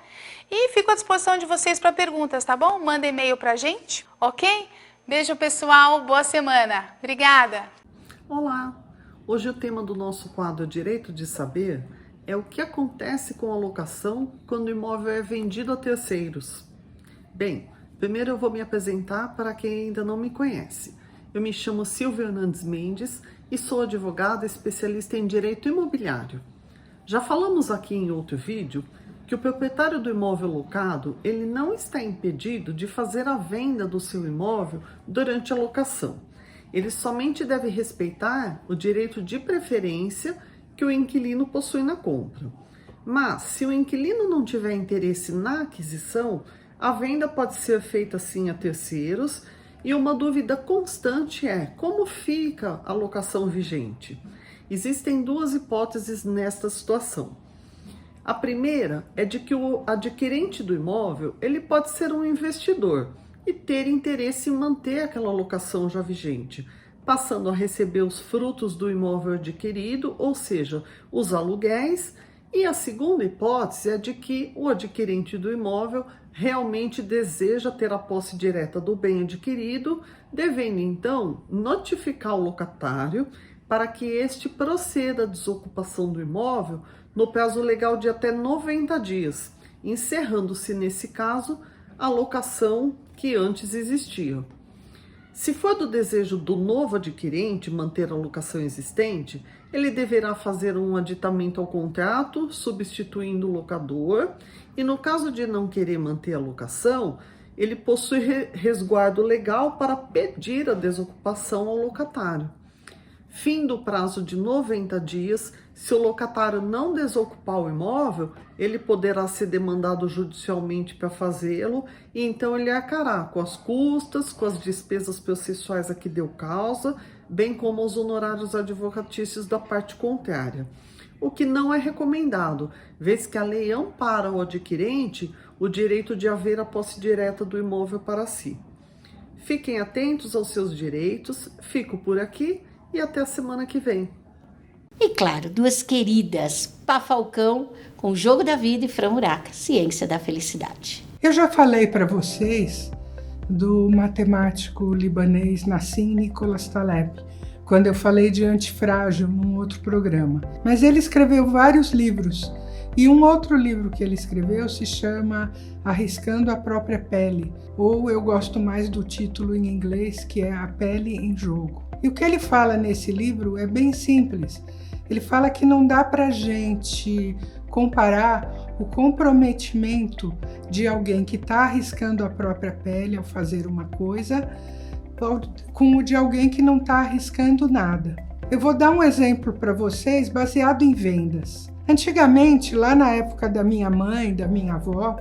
e fico à disposição de vocês para perguntas, tá bom? Manda e-mail para a gente, ok? Beijo, pessoal. Boa semana. Obrigada. Olá! Hoje o tema do nosso quadro Direito de Saber é o que acontece com a locação quando o imóvel é vendido a terceiros. Bem, primeiro eu vou me apresentar para quem ainda não me conhece. Eu me chamo Silvia Hernandes Mendes e sou advogada especialista em direito imobiliário. Já falamos aqui em outro vídeo que o proprietário do imóvel locado, ele não está impedido de fazer a venda do seu imóvel durante a locação. Ele somente deve respeitar o direito de preferência que o inquilino possui na compra. Mas, se o inquilino não tiver interesse na aquisição, a venda pode ser feita sim a terceiros, e uma dúvida constante é como fica a locação vigente. Existem duas hipóteses nesta situação. A primeira é de que o adquirente do imóvel ele pode ser um investidor e ter interesse em manter aquela locação já vigente, passando a receber os frutos do imóvel adquirido, ou seja, os aluguéis. E a segunda hipótese é de que o adquirente do imóvel realmente deseja ter a posse direta do bem adquirido, devendo então notificar o locatário para que este proceda à desocupação do imóvel no prazo legal de até 90 dias, encerrando-se nesse caso a locação que antes existia. Se for do desejo do novo adquirente manter a locação existente, ele deverá fazer um aditamento ao contrato, substituindo o locador, e no caso de não querer manter a locação, ele possui resguardo legal para pedir a desocupação ao locatário. Fim do prazo de 90 dias, se o locatário não desocupar o imóvel, ele poderá ser demandado judicialmente para fazê-lo e então ele arcará com as custas, com as despesas processuais a que deu causa, bem como os honorários advocatícios da parte contrária. O que não é recomendado, vez que a lei ampara o adquirente o direito de haver a posse direta do imóvel para si. Fiquem atentos aos seus direitos, fico por aqui e até a semana que vem. E claro, duas queridas, Pá Falcão com Jogo da Vida e Fran Uraca, Ciência da Felicidade. Eu já falei para vocês do matemático libanês Nassim Nicholas Taleb, quando eu falei de Antifrágil num outro programa. Mas ele escreveu vários livros, e um outro livro que ele escreveu se chama Arriscando a Própria Pele, ou eu gosto mais do título em inglês, que é A Pele em Jogo. E o que ele fala nesse livro é bem simples. Ele fala que não dá para a gente comparar o comprometimento de alguém que está arriscando a própria pele ao fazer uma coisa com o de alguém que não está arriscando nada. Eu vou dar um exemplo para vocês baseado em vendas. Antigamente, lá na época da minha mãe, da minha avó,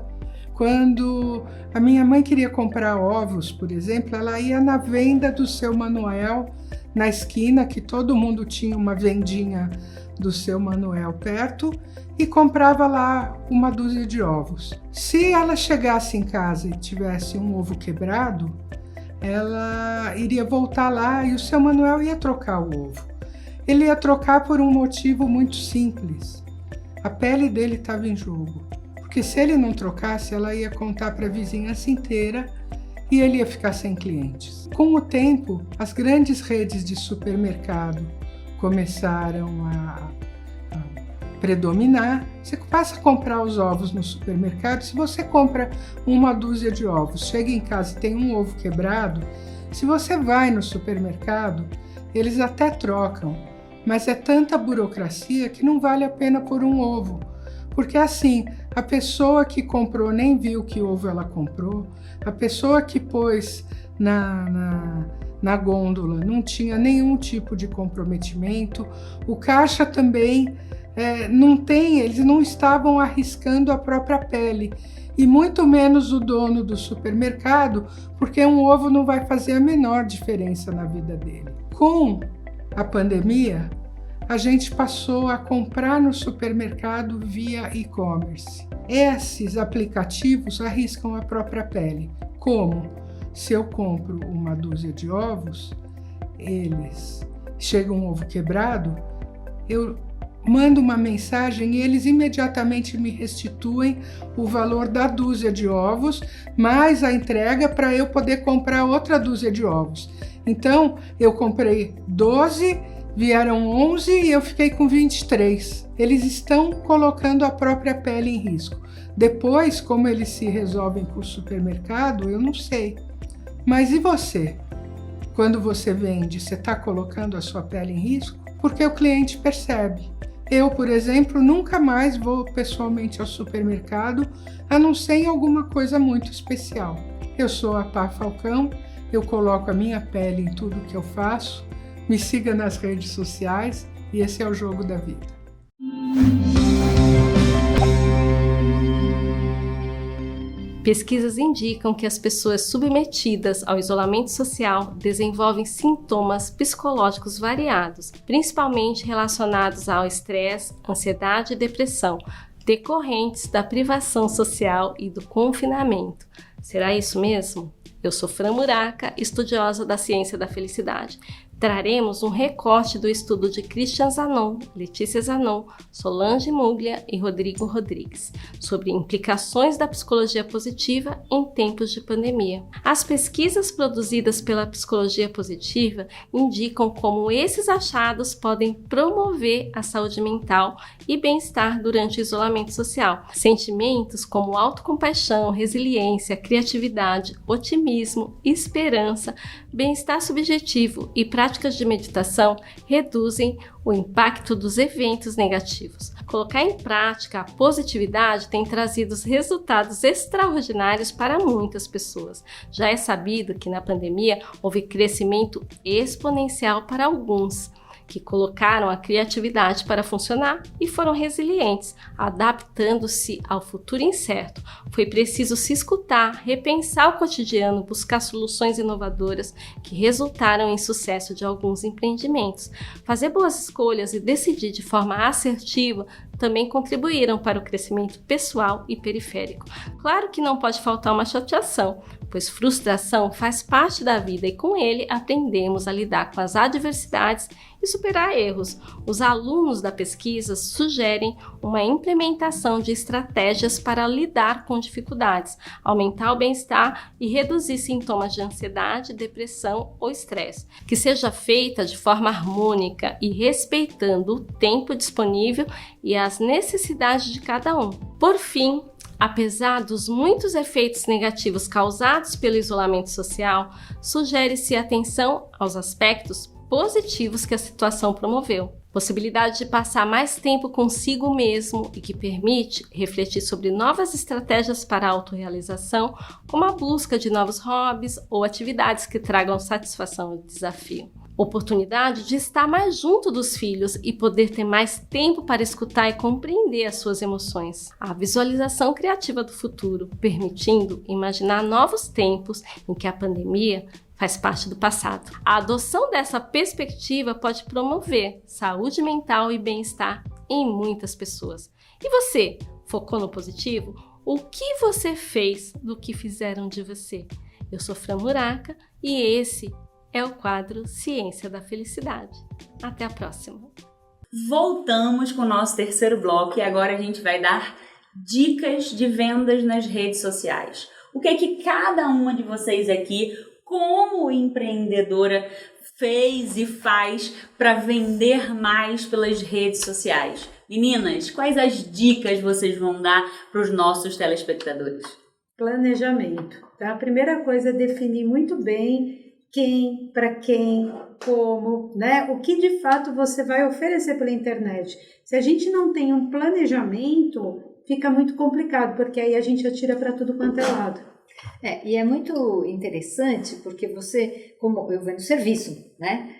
quando a minha mãe queria comprar ovos, por exemplo, ela ia na venda do seu Manuel, na esquina, que todo mundo tinha uma vendinha do seu Manuel perto, e comprava lá uma dúzia de ovos. Se ela chegasse em casa e tivesse um ovo quebrado, ela iria voltar lá e o seu Manuel ia trocar o ovo. Ele ia trocar por um motivo muito simples. A pele dele estava em jogo. Porque se ele não trocasse, ela ia contar para a vizinhança inteira e ele ia ficar sem clientes. Com o tempo, as grandes redes de supermercado começaram a predominar. Você passa a comprar os ovos no supermercado. Se você compra uma dúzia de ovos, chega em casa e tem um ovo quebrado, se você vai no supermercado, eles até trocam, mas é tanta burocracia que não vale a pena por um ovo. Porque assim, a pessoa que comprou nem viu que ovo ela comprou, a pessoa que pôs na gôndola não tinha nenhum tipo de comprometimento, o caixa também não tem, eles não estavam arriscando a própria pele, e muito menos o dono do supermercado, porque um ovo não vai fazer a menor diferença na vida dele. Com a pandemia, a gente passou a comprar no supermercado via e-commerce. Esses aplicativos arriscam a própria pele. Como? se eu compro uma dúzia de ovos, chega um ovo quebrado, eu mando uma mensagem e eles imediatamente me restituem o valor da dúzia de ovos, mais a entrega para eu poder comprar outra dúzia de ovos. Então, eu comprei 12, vieram 11 e eu fiquei com 23. Eles estão colocando a própria pele em risco. Depois, como eles se resolvem com o supermercado, eu não sei. Mas e você? Quando você vende, você está colocando a sua pele em risco? Porque o cliente percebe. Eu, por exemplo, nunca mais vou pessoalmente ao supermercado, a não ser em alguma coisa muito especial. Eu sou a Pá Falcão, eu coloco a minha pele em tudo que eu faço, me siga nas redes sociais e esse é o jogo da vida. Pesquisas indicam que as pessoas submetidas ao isolamento social desenvolvem sintomas psicológicos variados, principalmente relacionados ao estresse, ansiedade e depressão, decorrentes da privação social e do confinamento. Será isso mesmo? Eu sou Fran Muraca, estudiosa da ciência da felicidade. Traremos um recorte do estudo de Christian Zanon, Letícia Zanon, Solange Muglia e Rodrigo Rodrigues, sobre implicações da psicologia positiva em tempos de pandemia. As pesquisas produzidas pela psicologia positiva indicam como esses achados podem promover a saúde mental e bem-estar durante o isolamento social. Sentimentos como autocompaixão, resiliência, criatividade, otimismo, esperança, bem-estar subjetivo e práticas de meditação reduzem o impacto dos eventos negativos. Colocar em prática a positividade tem trazido resultados extraordinários para muitas pessoas. Já é sabido que na pandemia houve crescimento exponencial para alguns, que colocaram a criatividade para funcionar e foram resilientes, adaptando-se ao futuro incerto. Foi preciso se escutar, repensar o cotidiano, buscar soluções inovadoras que resultaram em sucesso de alguns empreendimentos. Fazer boas escolhas e decidir de forma assertiva também contribuíram para o crescimento pessoal e periférico. Claro que não pode faltar uma chateação, pois frustração faz parte da vida e com ele aprendemos a lidar com as adversidades e superar erros. Os alunos da pesquisa sugerem uma implementação de estratégias para lidar com dificuldades, aumentar o bem-estar e reduzir sintomas de ansiedade, depressão ou estresse, que seja feita de forma harmônica e respeitando o tempo disponível e as necessidades de cada um. Por fim, apesar dos muitos efeitos negativos causados pelo isolamento social, sugere-se atenção aos aspectos positivos que a situação promoveu. Possibilidade de passar mais tempo consigo mesmo e que permite refletir sobre novas estratégias para a autorrealização, como a busca de novos hobbies ou atividades que tragam satisfação e desafio. Oportunidade de estar mais junto dos filhos e poder ter mais tempo para escutar e compreender as suas emoções. A visualização criativa do futuro, permitindo imaginar novos tempos em que a pandemia faz parte do passado. A adoção dessa perspectiva pode promover saúde mental e bem-estar em muitas pessoas. E você, focou no positivo? O que você fez do que fizeram de você? Eu sou Fran Muraca e esse é o quadro Ciência da Felicidade. Até a próxima! Voltamos com o nosso terceiro bloco e agora a gente vai dar dicas de vendas nas redes sociais. O que é que cada uma de vocês aqui, como empreendedora, fez e faz para vender mais pelas redes sociais? Meninas, quais as dicas vocês vão dar para os nossos telespectadores? Planejamento. Tá? A primeira coisa é definir muito bem quem, para quem, como, né? O que de fato você vai oferecer pela internet. Se a gente não tem um planejamento, fica muito complicado, porque aí a gente atira para tudo quanto é lado. E é muito interessante porque você, como eu vendo serviço, né?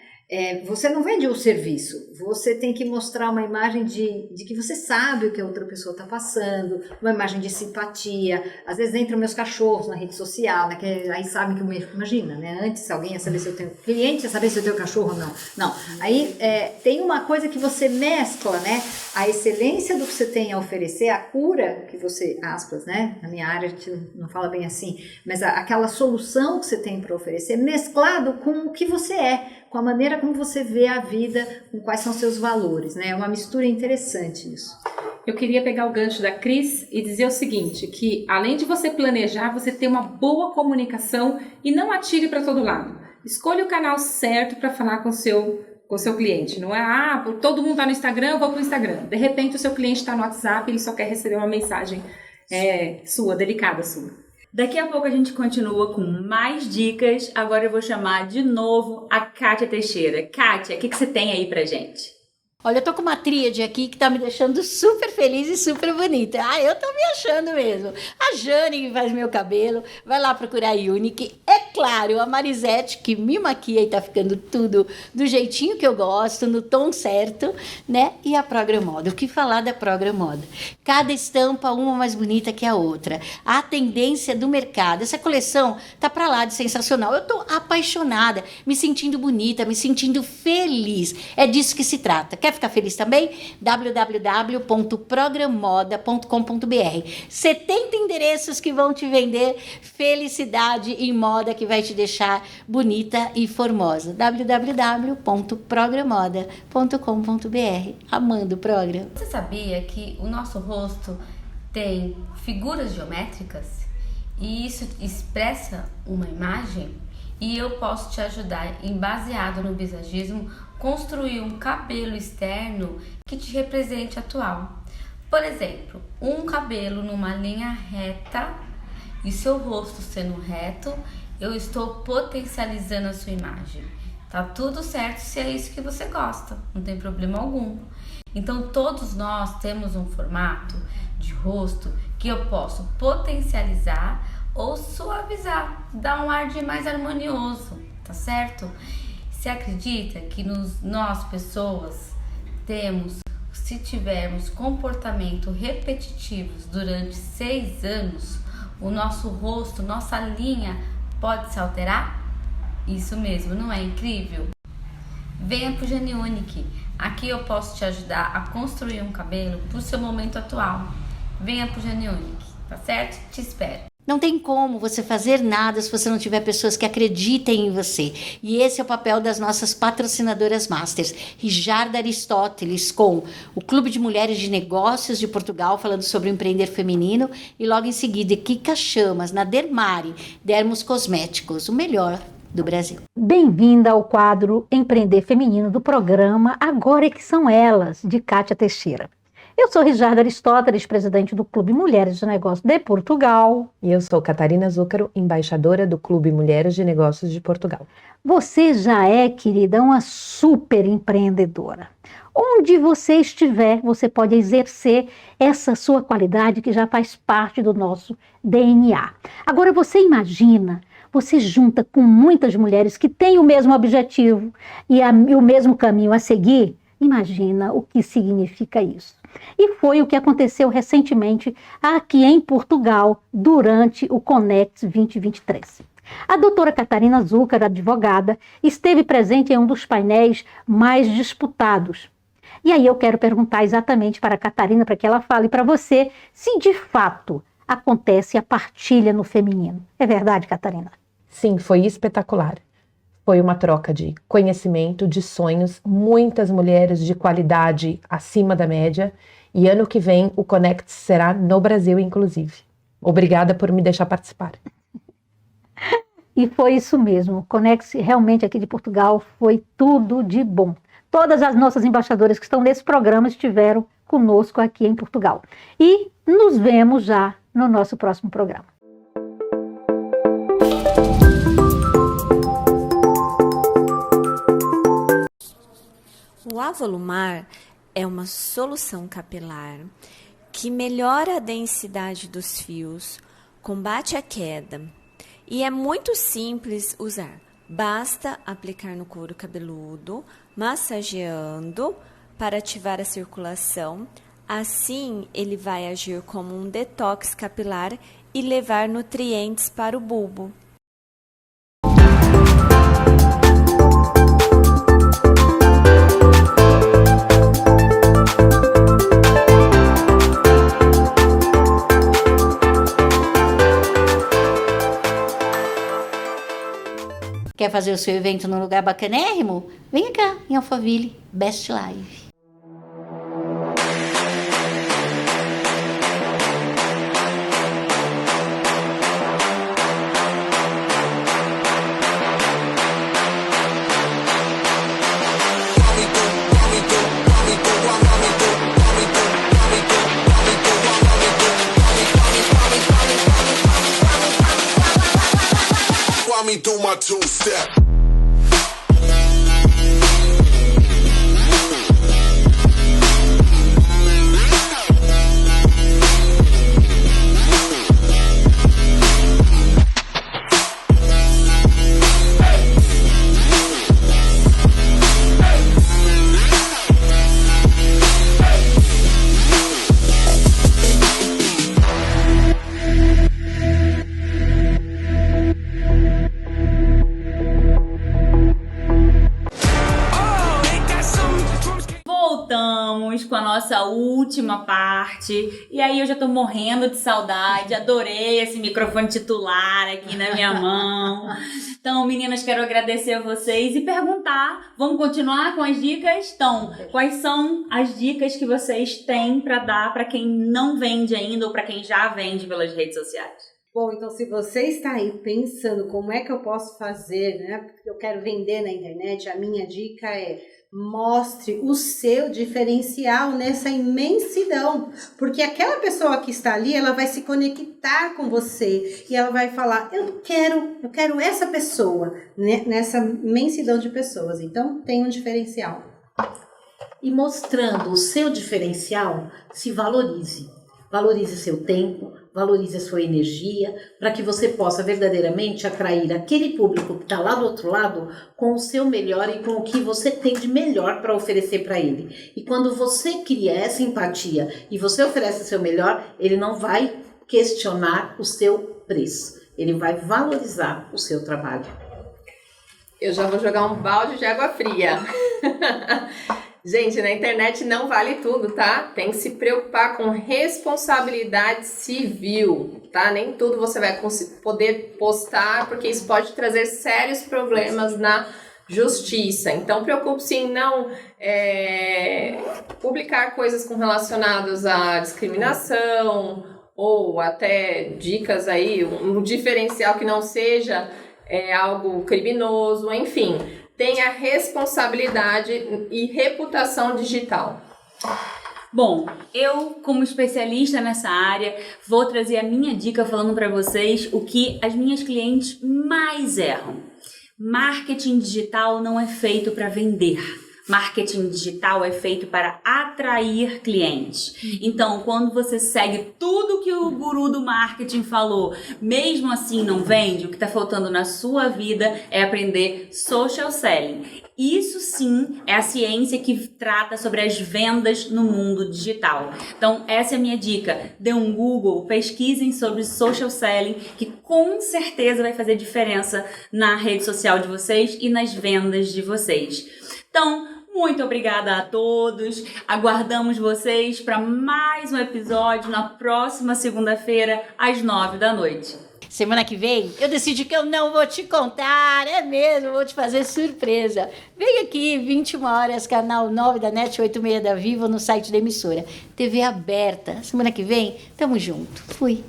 Você não vende o serviço, você tem que mostrar uma imagem de que você sabe o que a outra pessoa está passando, uma imagem de simpatia. Às vezes entram meus cachorros na rede social, né, que aí sabem que imagina, né, antes alguém ia saber se eu tenho cliente, ia saber se eu tenho cachorro ou não. Não, aí tem uma coisa que você mescla, né, a excelência do que você tem a oferecer, a cura que você, aspas, né, na minha área a gente não fala bem assim, mas aquela solução que você tem para oferecer, mesclado com o que você com a maneira como você vê a vida, com quais são seus valores, né? É uma mistura interessante isso. Eu queria pegar o gancho da Cris e dizer o seguinte, que além de você planejar, você ter uma boa comunicação e não atire para todo lado. Escolha o canal certo para falar com o seu cliente. Não é, todo mundo está no Instagram, eu vou para o Instagram. De repente o seu cliente está no WhatsApp e ele só quer receber uma mensagem sua, delicada sua. Daqui a pouco a gente continua com mais dicas. Agora eu vou chamar de novo a Kátia Teixeira. Kátia, o que você tem aí pra gente? Olha, eu tô com uma tríade aqui que tá me deixando super feliz e super bonita. Eu tô me achando mesmo. A Jane, que faz meu cabelo, vai lá procurar a Unique. É claro, a Marisete, que me maquia e tá ficando tudo do jeitinho que eu gosto, no tom certo, né? E a Programmoda. O que falar da Programmoda? Cada estampa, uma mais bonita que a outra. A tendência do mercado. Essa coleção tá pra lá de sensacional. Eu tô apaixonada, me sentindo bonita, me sentindo feliz. É disso que se trata. Quer ficar feliz também? www.programmoda.com.br 70 endereços que vão te vender felicidade em moda, que vai te deixar bonita e formosa. www.programmoda.com.br Amando o programa. Você sabia que o nosso rosto tem figuras geométricas e isso expressa uma imagem? E eu posso te ajudar, baseado no visagismo, construir um cabelo externo que te represente atual. Por exemplo, um cabelo numa linha reta e seu rosto sendo reto, eu estou potencializando a sua imagem. Tá tudo certo se é isso que você gosta, não tem problema algum. Então todos nós temos um formato de rosto que eu posso potencializar ou suavizar, dar um ar de mais harmonioso, tá certo? Você acredita que nós pessoas temos, se tivermos comportamento repetitivos durante 6 anos, o nosso rosto, nossa linha pode se alterar? Isso mesmo, não é incrível? Venha pro Geniunique, aqui eu posso te ajudar a construir um cabelo pro seu momento atual. Venha pro Geniunique, tá certo? Te espero. Não tem como você fazer nada se você não tiver pessoas que acreditem em você. E esse é o papel das nossas patrocinadoras Masters. Rijarda Aristóteles com o Clube de Mulheres de Negócios de Portugal, falando sobre o empreender feminino. E logo em seguida, Kika Chamas, na Dermari, Dermos Cosméticos, o melhor do Brasil. Bem-vinda ao quadro Empreender Feminino do programa Agora é que São Elas, de Kátia Teixeira. Eu sou Rijarda Aristóteles, presidente do Clube Mulheres de Negócios de Portugal. E eu sou Catarina Zúcaro, embaixadora do Clube Mulheres de Negócios de Portugal. Você já é, querida, uma super empreendedora. Onde você estiver, você pode exercer essa sua qualidade que já faz parte do nosso DNA. Agora, você imagina, você junta com muitas mulheres que têm o mesmo objetivo e o mesmo caminho a seguir. Imagina o que significa isso. E foi o que aconteceu recentemente aqui em Portugal durante o Connect 2023. A doutora Catarina Zúcaro, advogada, esteve presente em um dos painéis mais disputados. E aí eu quero perguntar exatamente para a Catarina, para que ela fale para você se de fato acontece a partilha no feminino. É verdade, Catarina? Sim, foi espetacular. Foi uma troca de conhecimento, de sonhos, muitas mulheres de qualidade acima da média. E ano que vem o Connect será no Brasil, inclusive. Obrigada por me deixar participar. E foi isso mesmo. O Connect realmente aqui de Portugal foi tudo de bom. Todas as nossas embaixadoras que estão nesse programa estiveram conosco aqui em Portugal. E nos vemos já no nosso próximo programa. O Avolumar é uma solução capilar que melhora a densidade dos fios, combate a queda e é muito simples usar. Basta aplicar no couro cabeludo, massageando para ativar a circulação. Assim, ele vai agir como um detox capilar e levar nutrientes para o bulbo. Quer fazer o seu evento num lugar bacanérrimo? Venha cá, em Alphaville, Best Live. Me do my two-step. Com a nossa última parte, e aí eu já tô morrendo de saudade, adorei esse microfone titular aqui na minha mão. Então, meninas, quero agradecer a vocês e perguntar, vamos continuar com as dicas? Então, quais são as dicas que vocês têm para dar para quem não vende ainda ou para quem já vende pelas redes sociais? Bom, então se você está aí pensando como é que eu posso fazer, né? Porque eu quero vender na internet, a minha dica é: mostre o seu diferencial nessa imensidão, porque aquela pessoa que está ali, ela vai se conectar com você e ela vai falar, eu quero essa pessoa, né? Nessa imensidão de pessoas. Então, tem um diferencial. E mostrando o seu diferencial, se valorize. Valorize seu tempo, valorize a sua energia, para que você possa verdadeiramente atrair aquele público que está lá do outro lado com o seu melhor e com o que você tem de melhor para oferecer para ele. E quando você cria essa empatia e você oferece o seu melhor, ele não vai questionar o seu preço, ele vai valorizar o seu trabalho. Eu já vou jogar um balde de água fria. Gente, na internet não vale tudo, tá? Tem que se preocupar com responsabilidade civil, tá? Nem tudo você vai poder postar, porque isso pode trazer sérios problemas na justiça. Então, preocupe-se em não publicar coisas relacionadas à discriminação ou até dicas aí, um diferencial que não seja algo criminoso, enfim. Tenha responsabilidade e reputação digital. Bom, eu, como especialista nessa área, vou trazer a minha dica falando para vocês o que as minhas clientes mais erram. Marketing digital não é feito para vender. Marketing digital é feito para atrair clientes. Então, quando você segue tudo que o guru do marketing falou, mesmo assim não vende, o que está faltando na sua vida é aprender social selling. Isso sim é a ciência que trata sobre as vendas no mundo digital. Então, essa é a minha dica. Dê um Google, pesquisem sobre social selling, que com certeza vai fazer diferença na rede social de vocês e nas vendas de vocês. Então, muito obrigada a todos. Aguardamos vocês para mais um episódio na próxima segunda-feira, às 9h. Semana que vem, eu decidi que eu não vou te contar, é mesmo, vou te fazer surpresa. Vem aqui, 21 horas, canal 9 da NET, 86 da Vivo, no site da emissora. TV aberta. Semana que vem, tamo junto. Fui.